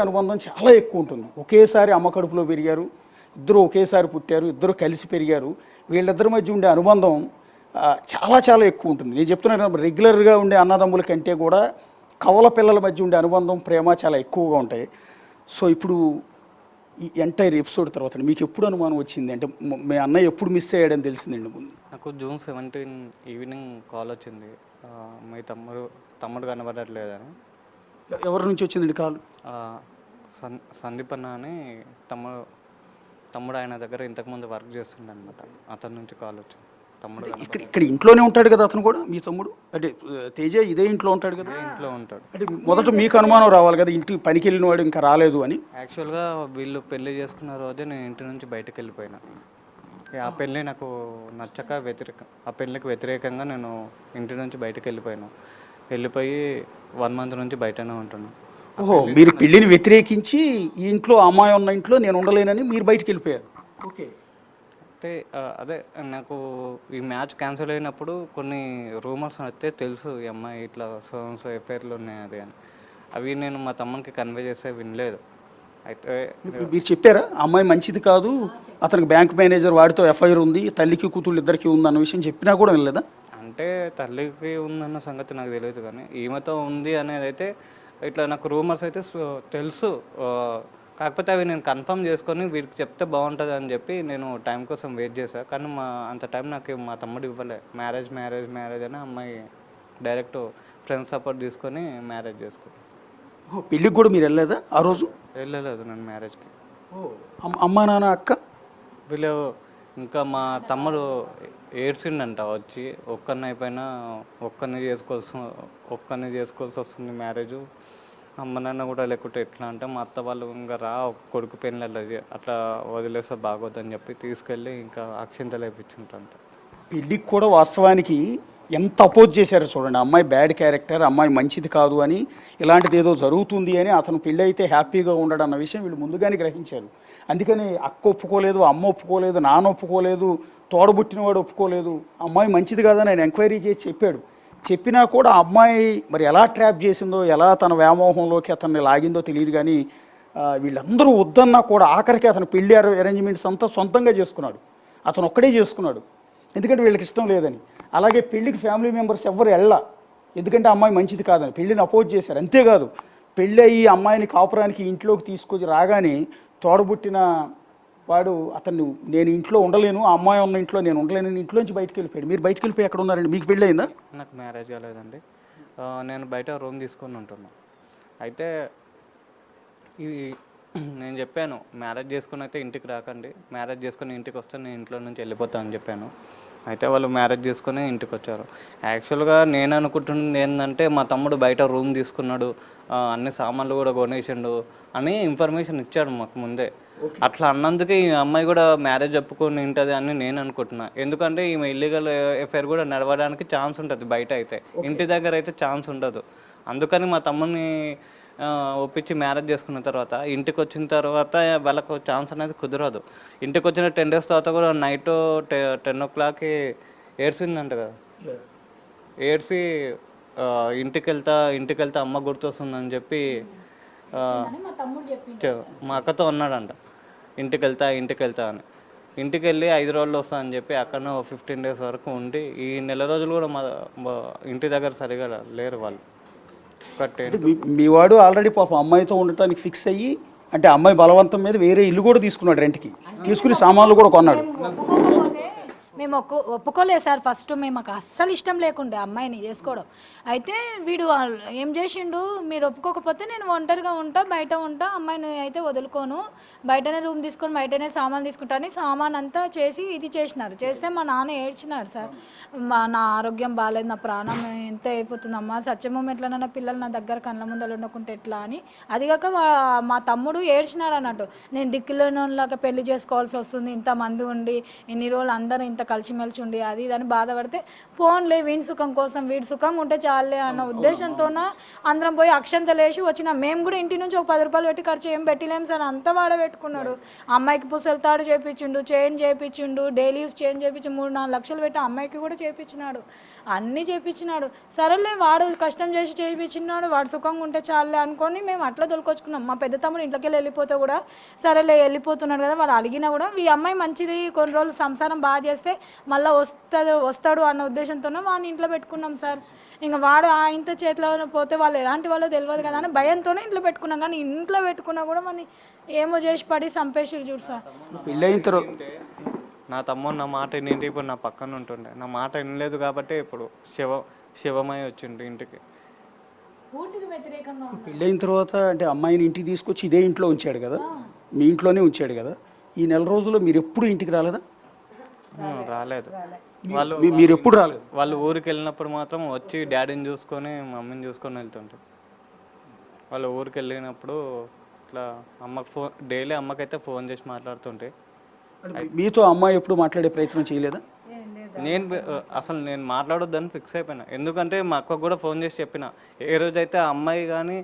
అనుబంధం చాలా ఎక్కువ ఉంటుంది. ఒకేసారి అమ్మ కడుపులో పెరిగారు, ఇద్దరు ఒకేసారి పుట్టారు, ఇద్దరు కలిసి పెరిగారు. వీళ్ళిద్దరి మధ్య ఉండే అనుబంధం చాలా చాలా ఎక్కువ ఉంటుంది. నేను చెప్తున్నాను, రెగ్యులర్గా ఉండే అన్నదమ్ముల కంటే కూడా కవల పిల్లల మధ్య ఉండే అనుబంధం, ప్రేమ చాలా ఎక్కువగా ఉంటాయి. సో ఇప్పుడు ఈ ఎంటైర్ ఎపిసోడ్ తర్వాత మీకు ఎప్పుడు అనుమానం వచ్చింది? అంటే మీ అన్నయ్య ఎప్పుడు మిస్ అయ్యాడని తెలిసిందండి ముందు? నాకు June 17 ఈవినింగ్ కాల్ వచ్చింది, మీ తమ్ముడు కనబడట్లేదని. ఎవరి నుంచి వచ్చిందండి కాల్? సందీప్ అన్న అని తమ్ముడు ఆయన దగ్గర ఇంతకుముందు వర్క్ చేస్తుండే అనమాట. అతని నుంచి కాల్ వచ్చింది. తమ్ముడు ఇక్కడ ఇంట్లోనే ఉంటాడు కదా అతను కూడా, మీ తమ్ముడు? అంటే తేజ ఇదే ఇంట్లో ఉంటాడు కదా? ఇంట్లో ఉంటాడు. అంటే మొదట మీకు అనుమానం రావాలి కదా, ఇంటికి పనికి వెళ్ళిన వాడు ఇంకా రాలేదు అని. యాక్చువల్గా వీళ్ళు పెళ్లి చేసుకున్న రోజే నేను ఇంటి నుంచి బయటకు వెళ్ళిపోయినా. ఆ పెళ్ళి నాకు నచ్చక ఆ పెళ్ళికి వ్యతిరేకంగా నేను ఇంటి నుంచి బయటకు వెళ్ళిపోయి 1 month నుంచి బయటనే ఉంటున్నాను. ఓహో, మీరు పెళ్ళిని వ్యతిరేకించి ఈ ఇంట్లో అమ్మాయి ఉన్న ఇంట్లో నేను ఉండలేనని మీరు బయటకు వెళ్ళిపోయారు. ఓకే. అయితే అదే నాకు ఈ మ్యాచ్ క్యాన్సిల్ అయినప్పుడు కొన్ని రూమర్స్ అయితే తెలుసు, ఈ అమ్మాయి ఇట్లా సో ఎఫ్ఐఆర్లు ఉన్నాయి అది అని. అవి నేను మా తమ్మునికి కన్వే చేస్తే వినలేదు. అయితే మీరు చెప్పారా అమ్మాయి మంచిది కాదు, అతనికి బ్యాంక్ మేనేజర్ వాడితో ఎఫ్ఐఆర్ ఉంది, తల్లికి కూతుళ్ళు ఇద్దరికి ఉంది అన్న విషయం చెప్పినా కూడా వినలేదా? అంటే తల్లికి ఉందన్న సంగతి నాకు తెలియదు, కానీ ఈమెతో ఉంది అనేది అయితే ఇట్లా నాకు రూమర్స్ అయితే తెలుసు. కాకపోతే అవి నేను కన్ఫర్మ్ చేసుకొని వీడికి చెప్తే బాగుంటుంది అని చెప్పి నేను టైం కోసం వెయిట్ చేశాను. కానీ అంత టైం నాకు మా తమ్ముడు ఇవ్వలే. మ్యారేజ్ అని అమ్మాయి డైరెక్ట్ ఫ్రెండ్స్ సపోర్ట్ తీసుకొని మ్యారేజ్ చేసుకున్నాను. పెళ్ళికి కూడా మీరు వెళ్ళలేదా ఆ రోజు? వెళ్ళలేదు నేను మ్యారేజ్కి. అమ్మా నాన్న అక్క వీళ్ళు ఇంకా మా తమ్ముడు ఏడ్చిండంట వచ్చి, ఒక్కరిని చేసుకోవాల్సి వస్తుంది మ్యారేజ్, అమ్మ నాన్న కూడా లేకుంటే ఎట్లా అంటే మా అత్త వాళ్ళు ఇంకా కొడుకు పెళ్ళి అట్లా వదిలేస్తే బాగోద్దని చెప్పి తీసుకెళ్ళి ఇంకా అక్షింతలు వేయించుంటాను. పెళ్ళికి కూడా వాస్తవానికి ఎంత అపోజ్ చేశారో చూడండి. అమ్మాయి బ్యాడ్ క్యారెక్టర్, అమ్మాయి మంచిది కాదు అని, ఇలాంటిది ఏదో జరుగుతుంది అని, అతను పెళ్ళి అయితే హ్యాపీగా ఉండడం అన్న విషయం వీళ్ళు ముందుగానే గ్రహించారు. అందుకని అక్క ఒప్పుకోలేదు, అమ్మ ఒప్పుకోలేదు, నాన్న ఒప్పుకోలేదు, తోడబుట్టినవాడు ఒప్పుకోలేదు. అమ్మాయి మంచిది కాదని ఆయన ఎంక్వైరీ చేసి చెప్పాడు. చెప్పినా కూడా అమ్మాయి మరి ఎలా ట్రాప్ చేసిందో, ఎలా తన వ్యామోహంలోకి అతన్ని లాగిందో తెలియదు. కానీ వీళ్ళందరూ వద్దన్నా కూడా ఆఖరికి అతను పెళ్లి అరేంజ్మెంట్స్ అంతా సొంతంగా చేసుకున్నాడు. అతను ఒక్కడే చేసుకున్నాడు, ఎందుకంటే వీళ్ళకి ఇష్టం లేదని. అలాగే పెళ్ళికి ఫ్యామిలీ మెంబర్స్ ఎవరు ఎందుకంటే అమ్మాయి మంచిది కాదని పెళ్ళిని అపోజ్ చేశారు. అంతేకాదు, పెళ్ళి అయ్యి అమ్మాయిని కాపురానికి ఇంట్లోకి తీసుకొచ్చి రాగానే తోడబుట్టిన వాడు అతన్ని నేను ఇంట్లో ఉండలేను, ఆ అమ్మాయి ఉన్న ఇంట్లో నేను ఉండలేను, ఇంట్లోంచి బయటకు వెళ్ళిపోయాడు. మీరు బయటకు వెళ్ళిపోయి ఎక్కడ ఉన్నారండి? మీకు పెళ్ళి అయిందా? నాకు మ్యారేజ్ కాలేదండి. నేను బయట రూమ్ తీసుకొని ఉంటున్నాను. అయితే నేను చెప్పాను, మ్యారేజ్ చేసుకుని అయితే ఇంటికి రాకండి, మ్యారేజ్ చేసుకుని ఇంటికి వస్తే నేను ఇంట్లో నుంచి వెళ్ళిపోతాను అని చెప్పాను. అయితే వాళ్ళు మ్యారేజ్ చేసుకుని ఇంటికి వచ్చారు. యాక్చువల్గా నేను అనుకుంటున్నది ఏంటంటే మా తమ్ముడు బయట రూమ్ తీసుకున్నాడు, అన్ని సామాన్లు కూడా కొనేసిండు అని ఇన్ఫర్మేషన్ ఇచ్చాడు మాకు ముందే. అట్లా అన్నందుకే ఈ అమ్మాయి కూడా మ్యారేజ్ ఒప్పుకొని ఉంటుంది అని నేను అనుకుంటున్నా. ఎందుకంటే ఈమె ఇల్లీగల్ ఎఫ్ఐఆర్ కూడా నడవడానికి ఛాన్స్ ఉంటుంది బయట అయితే, ఇంటి దగ్గర అయితే ఛాన్స్ ఉండదు. అందుకని మా తమ్ముడిని ఒప్పించి మ్యారేజ్ చేసుకున్న తర్వాత ఇంటికి వచ్చిన తర్వాత వాళ్ళకు ఛాన్స్ అనేది కుదరదు. ఇంటికి వచ్చిన 10 days తర్వాత కూడా నైట్ 10 o'clockకి ఏడ్చిందంట కదా, ఏడ్చి ఇంటికి వెళ్తా అమ్మ గుర్తొస్తుందని చెప్పి మా అక్కతో అన్నాడంట, ఇంటికి వెళ్తా అని. ఇంటికి వెళ్ళి 5 రోజులు వస్తా అని చెప్పి అక్కడ 15 days వరకు ఉండి, ఈ నెల రోజులు కూడా మా ఇంటి దగ్గర సరిగా లేరు వాళ్ళు. మీ వాడు ఆల్రెడీ పాపం అమ్మాయితో ఉండటానికి ఫిక్స్ అయ్యి, అంటే అమ్మాయి బలవంతం మీద వేరే ఇల్లు కూడా తీసుకున్నాడు, రెంట్కి తీసుకుని సామాన్లు కూడా కొన్నాడు. మేము ఒప్పుకోలేదు సార్. ఫస్ట్ మాకు అస్సలు ఇష్టం లేకుండే అమ్మాయిని చేసుకోవడం. అయితే వీడు ఏం చేసిండు, మీరు ఒప్పుకోకపోతే నేను ఒంటరిగా ఉంటా, బయట ఉంటా, అమ్మాయిని అయితే వదులుకోను, బయటనే రూమ్ తీసుకొని బయటనే సామాన్ తీసుకుంటా అని సామాన్ అంతా చేసి ఇది చేసినారు. చేస్తే మా నాన్న ఏడ్చినారు సార్, నా ఆరోగ్యం బాగాలేదు, నా ప్రాణం ఎంత అయిపోతుందమ్మా, సత్యమం ఎట్లనన్నా పిల్లలు నా దగ్గర కళ్ళ ముందలు ఉండకుంటే ఎట్లా అని. అదిగాక మా తమ్ముడు ఏడ్చినాడు అన్నట్టు, నేను దిక్కులేనిలాగా పెళ్లి చేసుకోవాల్సి వస్తుంది, ఇంతమంది ఉండి ఇన్ని రోజులు అందరూ ఇంత కలిసిమెలిసి ఉండి అది ఇది అని బాధపడితే ఫోన్లే వీడి సుఖం కోసం వీడి సుఖం ఉంటే చాలే అన్న ఉద్దేశంతోన అందరం పోయి అక్షంతలు వేసి వచ్చిన. మేము కూడా ఇంటి నుంచి ఒక 10 రూపాయలు పెట్టి ఖర్చు ఏం పెట్టలేము సార్, అంతా వాడబెట్టుకున్నాడు. అమ్మాయికి పుసలు తాడు చేయించిండు, చైన్ చేయించిండు, డైలీ యూస్ చైన్ చేయించి 3-4 లక్షలు పెట్టి అమ్మాయికి కూడా చేయించినాడు, అన్నీ చేయించినాడు. సరేలే వాడు కష్టం చేసి చేయించినాడు, వాడు సుఖంగా ఉంటే చాలే అనుకొని మేము అట్లా తొలుకొచ్చుకున్నాం. మా పెద్ద తమ్ముడు ఇంట్లోకి వెళ్ళిపోతే కూడా సరేలే వెళ్ళిపోతున్నాడు కదా, వాడు అడిగినా కూడా ఈ అమ్మాయి మంచిది కొన్ని రోజులు సంసారం బాగా చేస్తే మళ్ళీ వస్తాడు అన్న ఉద్దేశంతోనే వాడిని ఇంట్లో పెట్టుకున్నాం సార్. ఇంకా వాడు ఆ ఇంత చేతిలో పోతే వాళ్ళు ఎలాంటి వాళ్ళో తెలియదు కదా అని భయంతోనే ఇంట్లో పెట్టుకున్నాం. కానీ ఇంట్లో పెట్టుకున్నా కూడా మన ఏమో చేసి పడి చంపేసిరు చూడు సార్. పెళ్ళైన తర్వాత నా తమ్ముడు నా మాట వినింటి ఇప్పుడు నా పక్కన ఉంటుండే, నా మాట వినలేదు కాబట్టి ఇప్పుడు శివమై వచ్చిండు ఇంటికి. పూర్తిగా వ్యతిరేకంగా పెళ్ళైన తర్వాత అంటే అమ్మాయిని ఇంటికి తీసుకొచ్చి ఇదే ఇంట్లో ఉంచాడు కదా, మీ ఇంట్లోనే ఉంచాడు కదా. ఈ నెల రోజుల్లో మీరు ఎప్పుడు ఇంటికి రాలేదా? రాలేదు. వాళ్ళు మీరు ఎప్పుడు రాలేదు? వాళ్ళు ఊరికి వెళ్ళినప్పుడు మాత్రం వచ్చి డాడీని చూసుకొని మమ్మీని చూసుకొని వెళ్తుంటారు. వాళ్ళు ఊరికి వెళ్ళినప్పుడు ఇట్లా అమ్మకు డైలీ అమ్మకైతే ఫోన్ చేసి మాట్లాడుతుంటే. మీతో అమ్మాయి ఎప్పుడు మాట్లాడే ప్రయత్నం చేయలేదా? నేను మాట్లాడొద్దని ఫిక్స్ అయిపోయినా. ఎందుకంటే మా అక్కకు కూడా ఫోన్ చేసి చెప్పిన, ఏ రోజైతే అమ్మాయి కానీ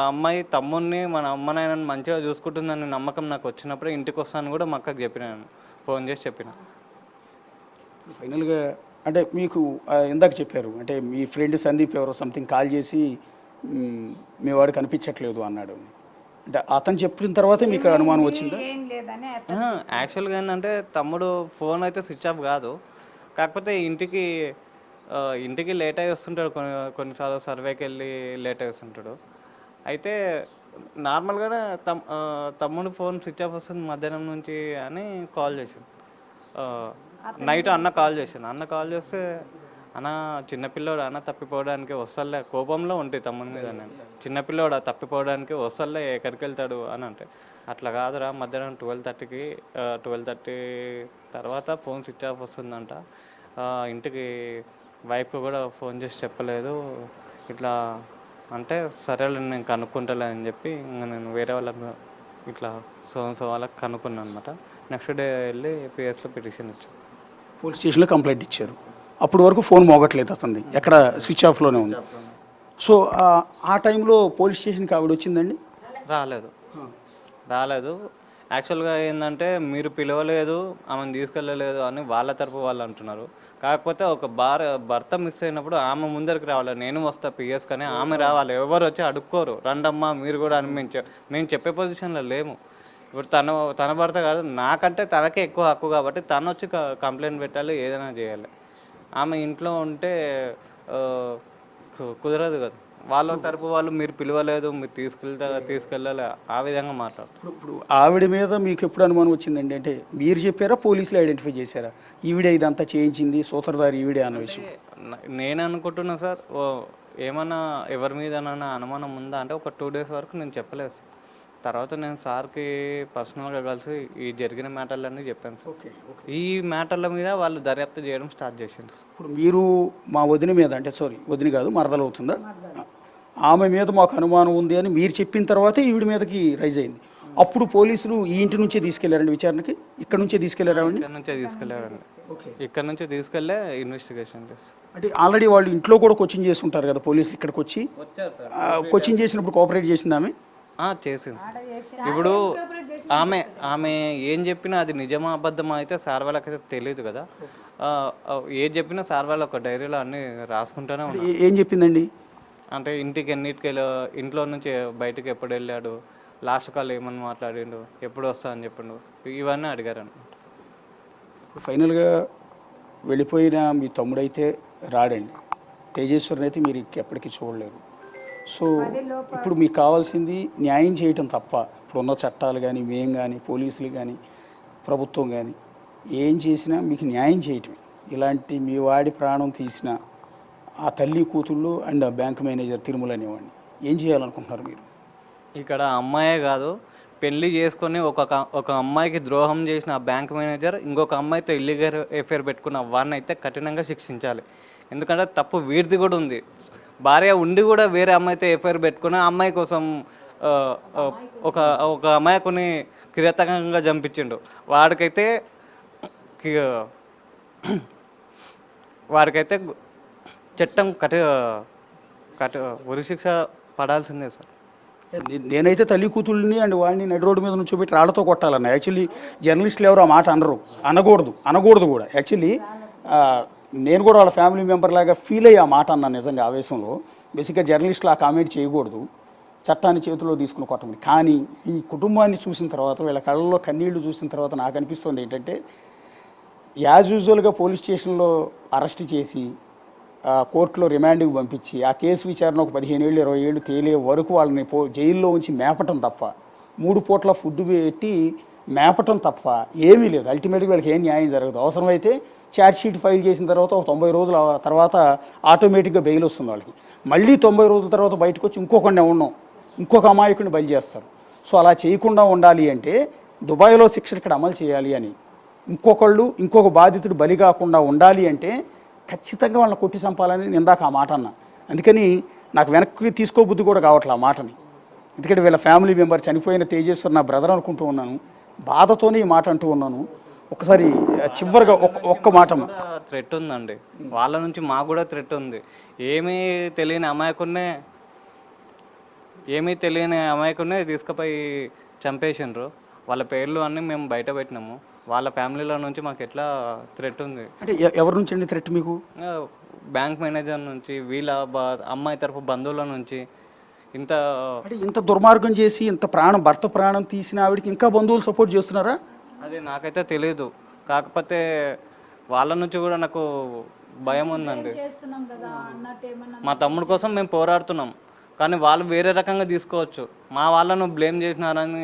అమ్మాయి తమ్ముడిని మన అమ్మ నాయనని మంచిగా చూసుకుంటుందని నమ్మకం నాకు వచ్చినప్పుడు ఇంటికి వస్తాను కూడా మా అక్కకు చెప్పినాను, ఫోన్ చేసి చెప్పిన. ఫైనల్గా అంటే మీకు ఇందాక చెప్పారు అంటే మీ ఫ్రెండ్ సందీప్ ఎవరో సంథింగ్ కాల్ చేసి మీ వాడు కనిపించట్లేదు అన్నాడు. అంటే అతను చెప్పిన తర్వాతే మీకు అనుమానం వచ్చిందా? యాక్చువల్గా ఏంటంటే తమ్ముడు ఫోన్ అయితే స్విచ్ ఆఫ్ కాదు, కాకపోతే ఇంటికి లేట్ అయ్యి వస్తుంటాడు, కొన్నిసార్లు సర్వేకి వెళ్ళి లేట్ అయ్యి వస్తుంటాడు. అయితే నార్మల్గానే తమ్ముడు ఫోన్ స్విచ్ ఆఫ్ వస్తుంది మధ్యాహ్నం నుంచి అని కాల్ చేసింది. నైట్ అన్న కాల్ చేస్తే అన్న చిన్నపిల్లోడు అన్న తప్పిపోవడానికి వస్తలే, కోపంలో ఉంటే తమ్ముని మీద నేను, చిన్నపిల్లోడు తప్పిపోవడానికి వస్తలే ఎక్కడికి వెళ్తాడు అని అంటే, అట్లా కాదురా మధ్యాహ్నం 12:30 తర్వాత ఫోన్ స్విచ్ ఆఫ్ వస్తుందంట, ఇంటికి వైఫ్ కూడా ఫోన్ చేసి చెప్పలేదు ఇట్లా అంటే, సరేలే నేను కనుక్కుంటలే అని చెప్పి ఇంకా నేను వేరే వాళ్ళ ఇట్లా సో వాళ్ళకి కనుక్కున్నాను అనమాట. నెక్స్ట్ డే వెళ్ళి పిఎస్లో పిటిషన్ ఇచ్చాను, పోలీస్ స్టేషన్లో కంప్లైంట్ ఇచ్చారు. అప్పటి వరకు ఫోన్ మోగట్లేదు అతనిది, ఎక్కడ స్విచ్ ఆఫ్లోనే ఉంది. సో ఆ టైంలో పోలీస్ స్టేషన్కి ఆవిడ వచ్చిందండి? రాలేదు. యాక్చువల్గా ఏంటంటే మీరు పిలవలేదు, ఆమెను తీసుకెళ్ళలేదు అని వాళ్ళ తరపు వాళ్ళు అంటున్నారు. కాకపోతే ఒక భర్త మిస్ అయినప్పుడు ఆమె ముందరికి రావాలి, నేను వస్తా పిఎస్ కానీ ఆమె రావాలి, ఎవరు వచ్చి అడుక్కోరు రండమ్మా మీరు కూడా అని మేము చెప్పే పొజిషన్లో లేము. ఇప్పుడు తన భర్త కాదు, నాకంటే తనకే ఎక్కువ హక్కు కాబట్టి తను వచ్చి కంప్లైంట్ పెట్టాలి, ఏదైనా చేయాలి. ఆమె ఇంట్లో ఉంటే కుదరదు కదా, వాళ్ళ తరపు వాళ్ళు మీరు పిలవలేదు మీరు తీసుకెళ్ళాలి ఆ విధంగా మాట్లాడుతారు. ఇప్పుడు ఆవిడ మీద మీకు ఎప్పుడు అనుమానం వచ్చిందండి? అంటే మీరు చెప్పారా, పోలీసులు ఐడెంటిఫై చేశారా ఈవిడే ఇదంతా చేయించింది సూత్రధారి ఈవిడే అన్న విషయం? నేను అనుకుంటున్నా సార్, ఏమన్నా ఎవరి మీద అనుమానం ఉందా అంటే ఒక 2 days వరకు నేను చెప్పలేదు సార్. తర్వాత నేను సార్కి పర్సనల్గా కలిసి ఈ జరిగిన మ్యాటర్లన్నీ చెప్పాను సార్. ఈ మ్యాటర్ల మీద వాళ్ళు దర్యాప్తు చేయడం స్టార్ట్ చేసిండ్రు. ఇప్పుడు మీరు మా వదిన మీద అంటే వదిన కాదు మరదలు అవుతుందా, ఆమె మీద మాకు అనుమానం ఉంది అని మీరు చెప్పిన తర్వాతే ఈవిడ మీదకి రైజ్ అయింది. అప్పుడు పోలీసులు ఈ ఇంటి నుంచే తీసుకెళ్లారండి విచారణకి? ఇక్కడ నుంచే తీసుకెళ్లారండి? ఇక్కడ నుంచే తీసుకెళ్ళే ఇన్వెస్టిగేషన్ చేస్తారు. అంటే ఆల్రెడీ వాళ్ళు ఇంట్లో కూడా కోచింగ్ చేసి ఉంటారు కదా, పోలీసులు ఇక్కడికి వచ్చి కోచింగ్ చేసినప్పుడు కోఆపరేట్ చేసింది ఆమె? చేసింది. ఇప్పుడు ఆమె ఏం చెప్పినా అది నిజమా అబద్ధమా అయితే సార్ వాళ్ళకైతే తెలియదు కదా. ఏం చెప్పినా సార్ వాళ్ళు ఒక డైరీలో అన్నీ రాసుకుంటూనే ఉన్నారు. ఏం చెప్పిందండి అంటే ఇంట్లో నుంచి బయటకు ఎప్పుడు వెళ్ళాడు, లాస్ట్ కాల్ ఏమని మాట్లాడిండు, ఎప్పుడు వస్తా అని చెప్పిండు, ఇవన్నీ అడిగారు అనమాట. ఫైనల్గా వెళ్ళిపోయిన మీ తమ్ముడైతే రాడండి, తేజేశ్వరిని అయితే మీరు ఎప్పటికీ చూడలేరు. సో ఇప్పుడు మీకు కావాల్సింది న్యాయం చేయటం తప్ప, ఇప్పుడున్న చట్టాలు కానీ మేము కానీ పోలీసులు కానీ ప్రభుత్వం కానీ ఏం చేసినా మీకు న్యాయం చేయటమే. ఇలాంటి మీ వాడి ప్రాణం తీసిన ఆ తల్లి కూతుళ్ళు అండ్ బ్యాంక్ మేనేజర్ తిరుమల అనేవాడిని ఏం చేయాలనుకుంటున్నారు మీరు? ఇక్కడ అమ్మాయే కాదు, పెళ్లి చేసుకొని ఒక అమ్మాయికి ద్రోహం చేసిన ఆ బ్యాంక్ మేనేజర్ ఇంకొక అమ్మాయితో ఇల్లీగల్ ఎఫైర్ పెట్టుకున్న వాడిని అయితే కఠినంగా శిక్షించాలి. ఎందుకంటే తప్పు వీడిది కూడా ఉంది, భార్య ఉండి కూడా వేరే అమ్మాయితో ఎఫ్ఐఆర్ పెట్టుకుని ఆ అమ్మాయి కోసం ఒక అమ్మాయిని కిరాతకంగా చంపించిండు. వాడికైతే వారికైతే చట్టం ఉరిశిక్ష పడాల్సిందే సార్. నేనైతే తల్లి కూతుళ్ళని అండ్ వాడిని నడి రోడ్డు మీద నుంచోబెట్టి రాళ్లతో కొట్టాలన్న. యాక్చువల్లీ జర్నలిస్టులు ఎవరు ఆ మాట అనకూడదు కూడా. యాక్చువల్లీ నేను కూడా వాళ్ళ ఫ్యామిలీ మెంబర్ లాగా ఫీల్ అయ్యి ఆ మాట అన్నాను నిజంగా ఆవేశంలో. బేసిక్గా జర్నలిస్టులు ఆ కామెంట్ చేయకూడదు, చట్టాన్ని చేతిలో తీసుకుని కొట్టమని. కానీ ఈ కుటుంబాన్ని చూసిన తర్వాత, వీళ్ళ కళ్ళల్లో కన్నీళ్లు చూసిన తర్వాత నాకు అనిపిస్తుంది ఏంటంటే, యాజ్ యూజువల్గా పోలీస్ స్టేషన్లో అరెస్ట్ చేసి కోర్టులో రిమాండ్కి పంపించి ఆ కేసు విచారణ ఒక 15 ఏళ్ళు 20 ఏళ్ళు తేలే వరకు వాళ్ళని జైల్లో ఉంచి మేపటం తప్ప, 3 పూట్ల ఫుడ్ పెట్టి మేపటం తప్ప ఏమీ లేదు. అల్టిమేట్గా వీళ్ళకి ఏం న్యాయం జరగదు. అవసరమైతే ఛార్జ్ షీట్ ఫైల్ చేసిన తర్వాత ఒక 90 రోజుల తర్వాత ఆటోమేటిక్గా బెయిల్ వస్తుంది వాళ్ళకి. మళ్ళీ 90 రోజుల తర్వాత బయటకు వచ్చి ఇంకొక అమాయకుడిని బయలు చేస్తారు. సో అలా చేయకుండా ఉండాలి అంటే దుబాయ్లో శిక్షలు ఇక్కడ అమలు చేయాలి అని, ఇంకొక బాధితుడు బలి కాకుండా ఉండాలి అంటే ఖచ్చితంగా వాళ్ళని కొట్టి చంపాలని ఇందాక ఆ మాట అన్నా. అందుకని నాకు వెనక్కి తీసుకోబుద్ధి కూడా కావట్లే ఆ మాటని. ఎందుకంటే వీళ్ళ ఫ్యామిలీ మెంబర్ చనిపోయిన తేజేశ్వర్ నా బ్రదర్ అనుకుంటూ ఉన్నాను, బాధతోనే ఈ మాట అంటూ ఉన్నాను. ఒకసారి చివరిగా ఒక్క మాట. థ్రెట్ ఉందండి వాళ్ళ నుంచి, మాకు కూడా థ్రెట్ ఉంది. ఏమీ తెలియని అమాయకున్నే తీసుకుపోయి చంపేసిండ్రు. వాళ్ళ పేర్లు అన్నీ మేము బయట పెట్టినాము. వాళ్ళ ఫ్యామిలీలో నుంచి మాకు ఎట్లా థ్రెట్ ఉంది అంటే ఎవరి నుంచి అండి థ్రెట్ మీకు? బ్యాంక్ మేనేజర్ నుంచి, వీళ్ళ అమ్మాయి తరఫు బంధువుల నుంచి. ఇంత దుర్మార్గం చేసి ఇంత భర్త ప్రాణం తీసిన ఆవిడకి ఇంకా బంధువులు సపోర్ట్ చేస్తున్నారా? అది నాకైతే తెలియదు. కాకపోతే వాళ్ళ నుంచి కూడా నాకు భయం ఉందండి. మా తమ్ముడు కోసం మేము పోరాడుతున్నాం, కానీ వాళ్ళు వేరే రకంగా తీసుకోవచ్చు. మా వాళ్ళను బ్లేమ్ చేసినారని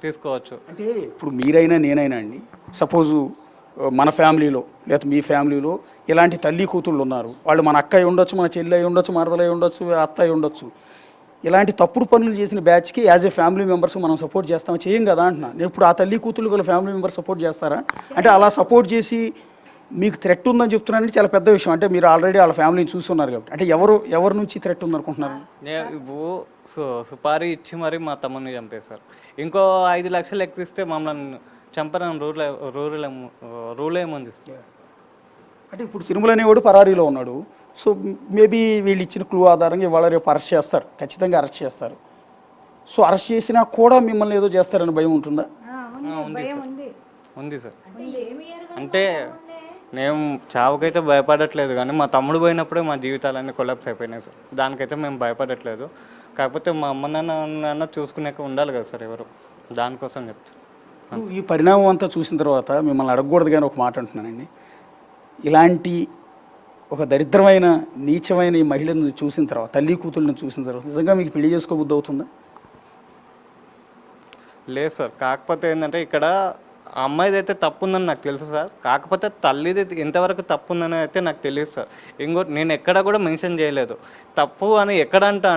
తీసుకోవచ్చు. అంటే ఇప్పుడు మీరైనా నేనైనా అండి, సపోజు మన ఫ్యామిలీలో లేదా మీ ఫ్యామిలీలో ఇలాంటి తల్లి కూతుళ్ళు ఉన్నారు. వాళ్ళు మన అక్క అయి ఉండొచ్చు, మన చెల్లి అయి ఉండొచ్చు, మరదలు అయి ఉండొచ్చు, అత్త అయి ఉండొచ్చు. ఇలాంటి తప్పుడు పనులు చేసిన బ్యాచ్కి యాజ్ ఏ ఫ్యామిలీ మెంబర్స్ మనం సపోర్ట్ చేస్తాం, చేయం కదా అంటున్నా నేను. ఇప్పుడు ఆ తల్లి కూతుళ్ళు వాళ్ళ ఫ్యామిలీ మెంబర్స్ సపోర్ట్ చేస్తారా? అంటే అలా సపోర్ట్ చేసి మీకు థ్రెట్ ఉందని చెప్తున్నానంటే చాలా పెద్ద విషయం. అంటే మీరు ఆల్రెడీ వాళ్ళ ఫ్యామిలీని చూస్తున్నారు కాబట్టి. అంటే ఎవరి నుంచి థ్రెట్ ఉందనుకుంటున్నారు? సుపారీ ఇచ్చి మరి మా తమ్ముని చంపేశారు. ఇంకో 5 లక్షలు ఎక్కిస్తే మమ్మల్ని చంపనని రూల్ ఏముంది? అంటే ఇప్పుడు తిరుమల అనేవాడు పరారీలో ఉన్నాడు. సో మేబీ వీళ్ళు ఇచ్చిన క్లూ ఆధారంగా ఇవాళ రేపు అరెస్ట్ చేస్తారు, ఖచ్చితంగా అరెస్ట్ చేస్తారు. సో అరెస్ట్ చేసినా కూడా మిమ్మల్ని ఏదో చేస్తారని భయం ఉంటుందా? ఉంది సార్. అంటే మేము చావుకైతే భయపడట్లేదు, కానీ మా తమ్ముడు పోయినప్పుడే మా జీవితాలన్నీ కొలాప్స్ అయిపోయినాయి సార్. దానికైతే మేము భయపడట్లేదు. కాకపోతే మా అమ్మ నాన్న చూసుకునేక ఉండాలి కదా సార్ ఎవరు, దానికోసం చెప్తాను. ఈ పరిణామం అంతా చూసిన తర్వాత మిమ్మల్ని అడగకూడదు కానీ ఒక మాట అంటున్నానండి. ఇలాంటి ఒక దరిద్రమైన నీచమైన ఈ మహిళను చూసిన తర్వాత, తల్లి కూతుళ్ళని చూసిన తర్వాత నిజంగా మీకు పెళ్లి చేసుకోబుద్ధి అవుతుందా? లేదు సార్. కాకపోతే ఏంటంటే ఇక్కడ ఆ అమ్మాయిది అయితే తప్పు ఉందని నాకు తెలుసు సార్. కాకపోతే తల్లిది ఎంతవరకు తప్పు ఉందని అయితే నాకు తెలియదు సార్. ఇంకోటి నేను ఎక్కడ కూడా మెన్షన్ చేయలేదు తప్పు అని.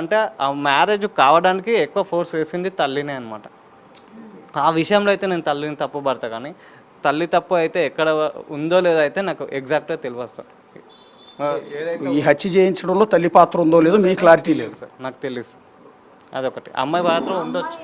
అంటే ఆ మ్యారేజ్ కావడానికి ఎక్కువ ఫోర్స్ వేసింది తల్లినే అనమాట. ఆ విషయంలో అయితే నేను తల్లిని తప్పు పడతా, కానీ తల్లి తప్పు అయితే ఎక్కడ ఉందో లేదో అయితే నాకు ఎగ్జాక్ట్గా తెలియదు సార్. ఈ హత్య చేయించడంలో తల్లి పాత్ర ఉందో లేదో మీ క్లారిటీ లేదు సార్, నాకు తెలియదు. అదొకటి. అమ్మాయి పాత్ర ఉండొచ్చు.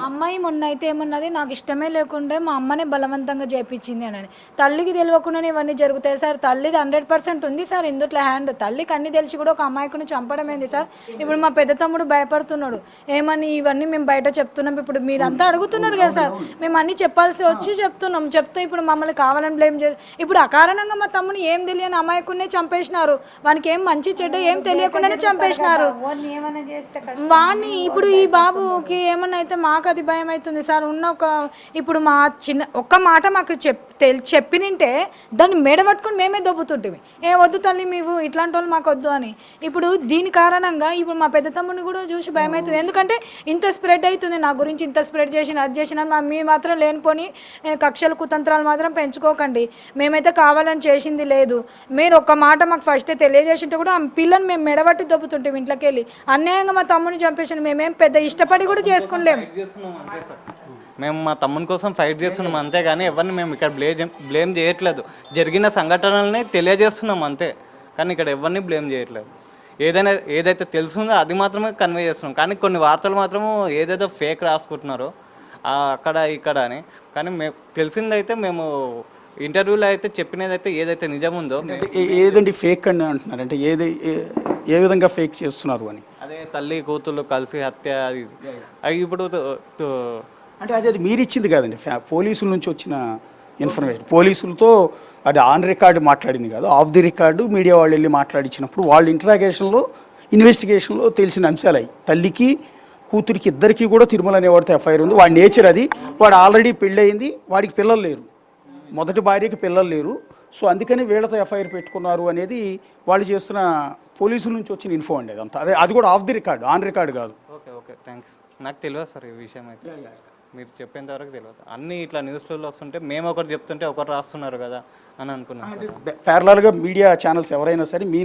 అమ్మాయి మొన్న అయితే ఏమన్నది, నాకు ఇష్టమే లేకుండే మా అమ్మనే బలవంతంగా చేయించింది అని. తల్లికి తెలియకుండానే ఇవన్నీ జరుగుతాయి సార్. తల్లిది 100% ఉంది సార్ ఇందుట్లో హ్యాండ్. తల్లికి అన్ని తెలిసి కూడా ఒక అమ్మాయికుని చంపడం ఏంది సార్? ఇప్పుడు మా పెద్ద తమ్ముడు భయపడుతున్నాడు ఏమని, ఇవన్నీ మేము బయట చెప్తున్నాం. ఇప్పుడు మీరంతా అడుగుతున్నారు కదా సార్, మేము అన్నీ చెప్పాల్సి వచ్చి చెప్తే ఇప్పుడు మమ్మల్ని కావాలని బ్లేమ్ చేసి ఇప్పుడు అకారణంగా మా తమ్ముని ఏం తెలియని అమాయకునే చంపేసినారు. వానికి ఏం మంచి చెడ్డ ఏం తెలియకుండానే చంపేసినారు వాడిని. ఇప్పుడు ఈ బాబుకి ఏమన్నా అయితే మాకు అది భయం అవుతుంది సార్. ఇప్పుడు మా ఒక్క మాట మాకు చెప్పినింటే దాన్ని మెడబట్టుకుని మేమే దొబ్బుతుంటివి. వద్దు తల్లి మీకు ఇట్లాంటి వాళ్ళు మాకు వద్దు అని. ఇప్పుడు దీని కారణంగా ఇప్పుడు మా పెద్ద తమ్ముడిని కూడా చూసి భయం అవుతుంది. ఎందుకంటే ఇంత స్ప్రెడ్ అవుతుంది నా గురించి, ఇంత స్ప్రెడ్ చేసిన అది చేసిన. మీ మాత్రం లేనిపోని కక్షలు కుతంత్రాలు మాత్రం పెంచుకోకండి. మేమైతే కావాలని చేసింది లేదు. మీరు ఒక్క మాట మాకు ఫస్ట్ తెలియజేసింటే కూడా ఆ పిల్లని మేము మెడబట్టి దొబ్బుతుంటాం ఇంట్లోకి వెళ్ళి. అన్యాయంగా మా తమ్ముడిని చంపేసిన మేమేం పెద్ద ఇష్టపడి కూడా చేసుకోలేము. మేము మా తమ్ముని కోసం ఫైట్ చేస్తున్నాం అంతే, కానీ ఎవరిని మేము ఇక్కడ బ్లేమ్ చేయట్లేదు. జరిగిన సంఘటనల్ని తెలియజేస్తున్నాం అంతే, కానీ ఇక్కడ ఎవరిని బ్లేమ్ చేయట్లేదు. ఏదైతే తెలుస్తుందో అది మాత్రమే కన్వే చేస్తున్నాం. కానీ కొన్ని వార్తలు మాత్రము ఏదేదో ఫేక్ రాసుకుంటున్నారు అక్కడ ఇక్కడ అని. కానీ మేము తెలిసిందైతే మేము ఇంటర్వ్యూలో అయితే చెప్పినది అయితే ఏదైతే నిజం ఉందో ఏదండి ఫేక్ అని అంటున్నారు, అంటే ఏ విధంగా ఫేక్ చేస్తున్నారు అని? అదే తల్లి కూతుళ్ళు కలిసి హత్య అది అవి ఇప్పుడు అంటే అది మీరు ఇచ్చింది కాదండి, పోలీసుల నుంచి వచ్చిన ఇన్ఫర్మేషన్. పోలీసులతో అది ఆన్ రికార్డు మాట్లాడింది కాదు, ఆఫ్ ది రికార్డు మీడియా వాళ్ళు వెళ్ళి మాట్లాడించినప్పుడు వాళ్ళ ఇంటరాగేషన్లో ఇన్వెస్టిగేషన్లో తెలిసిన అంశాలు అవి. తల్లికి కూతురికి ఇద్దరికి కూడా తిరుమల అనేవాడితో ఎఫ్ఐఆర్ ఉంది. వాడి నేచర్ అది, వాడు ఆల్రెడీ పెళ్ళయింది, వాడికి పిల్లలు లేరు, మొదటి భార్యకి పిల్లలు లేరు. సో అందుకని వీళ్ళతో ఎఫ్ఐఆర్ పెట్టుకున్నారు అనేది వాళ్ళు చేస్తున్న పోలీసుల నుంచి వచ్చిన ఇన్ఫో అండి అదంతా. అది కూడా off the record, on record కాదు. Okay okay thanks. నాకు తెలియదు సార్ ఈ విషయం అయితే, మీరు చెప్పేంత వరకు తెలియదు. అన్నీ ఇట్లా న్యూస్లలో వస్తుంటే మేము ఒకరు చెప్తుంటే ఒకరు రాస్తున్నారు కదా అని అనుకున్నాను. ప్యారలల్గా మీడియా ఛానల్స్ ఎవరైనా సరే మీ